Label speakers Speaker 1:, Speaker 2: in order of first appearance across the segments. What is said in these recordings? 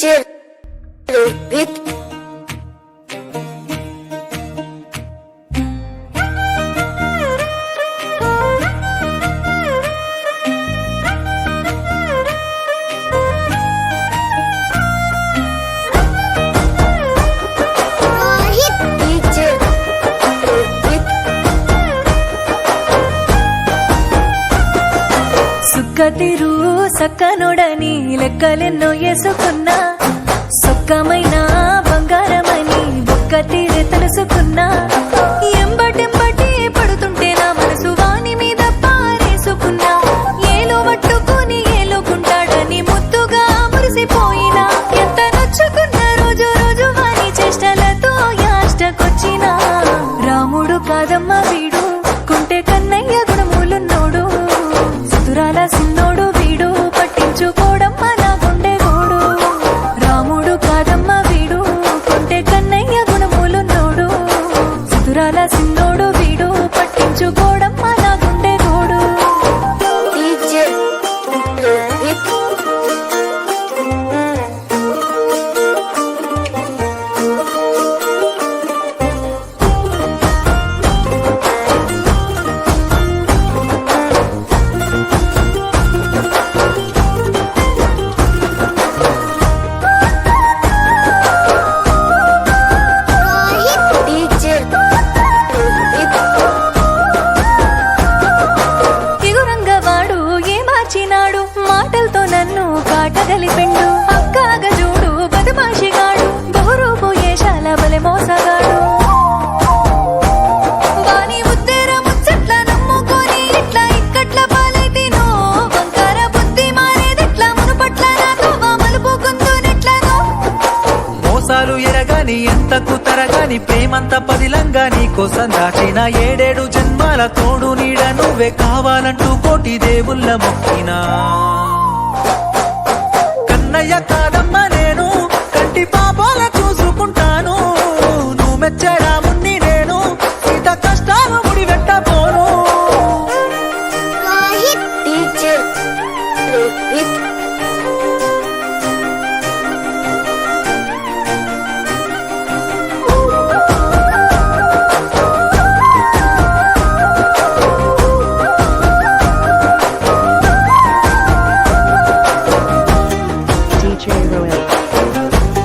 Speaker 1: Teacher Rohit.
Speaker 2: సుక్కతిరు సక్కనోడని లెక్కలెన్నో వేసుకున్నా సొక్కమైన బంగారమని ఒక్క తీరే తెలుసుకున్నా ఎంబటెంబటి పడుతుంటే నా మనసు వాని మీద పారేసుకున్నా ఏలో పట్టుకుని ఏలుకుంటాడని ముద్దుగా మురిసిపోయినా ఎంత నచ్చుకున్న రోజు రోజు వాని చేష్టలతో యాష్టకొచ్చినా రాముడు కాదమ్మ వీడు కుంటే కన్నయ్య గుణములున్నోడు సుతురాల సిన్నోడు వీడు పట్టించుకోడమ్మ నా గుండె గోడు రాముడు కాదమ్మ వీడు కొంటే కన్నయ్య గుణములున్నోడు సుతురాల సిన్నోడు వీడు పట్టించుకోడమ్మ నా గుండె గోడు
Speaker 1: Teacher Rohit. Teacher Rohit.
Speaker 2: ఎగురంగవాడు ఏ మార్చినాడు మాటలతో నన్ను కాటగలిపెండు అక్కాగ చూడు బదమాషిగాడు బహురూపు ఏషాల బలె మోసగాడు వాని ముద్దెర ముచ్చట్ల నమ్ముకొని ఇట్లా ఇక్కట్ల పాలైతినో వంకర బుద్ధి మారేదెట్లా మునుపట్ల నాతో మలుపుకుందునెట్లనో
Speaker 3: మోసాలు ఎరగాని ఎంతకు తరగాని ప్రేమంత పదిలంగా నీ కోసం దాచిన ఏడేడు జన్మాల తోడు నీడ నువ్వే కావాలంటూ కోటి దేవుళ్ళ మొక్కినా కన్నయ్య కాదమ్మ నేను కంటి పాపాల చూసుకుంటాను నువ్వు మెచ్చరా మున్ని నేను ఇంత కష్టాలు ముడి పెట్టబోను
Speaker 1: Teacher Rohit.
Speaker 4: DJ Rohit.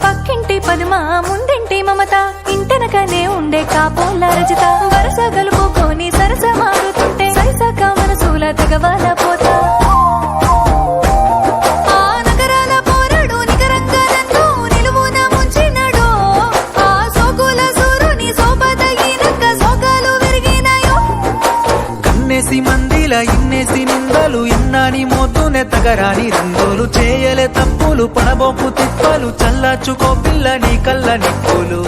Speaker 2: పక్కింటి పద్మ ముందింటి మమత ఇంటెనకనే ఉండే కాపోల రజిత వరస కలుపుకొని సరస మారుతుంటే సరిసక మనసుల తెగవాల పోతా ఆ నగరాల పోరడు నికరంగా నన్ను నిలువున ముంచినడో ఆ సోకుల సూరుని సోపదగినక్క సోకాలు విరిగినాయో
Speaker 3: కన్నేసి మందిల ఇన్నేసి నిందలు ఇన్నాని మోతునే తగరాని రంగులు చేయలే తప్పులు పడబోపు తిప్పలు చల్లార్చుకో పిల్ల నీ కళ్ళ నిప్పులు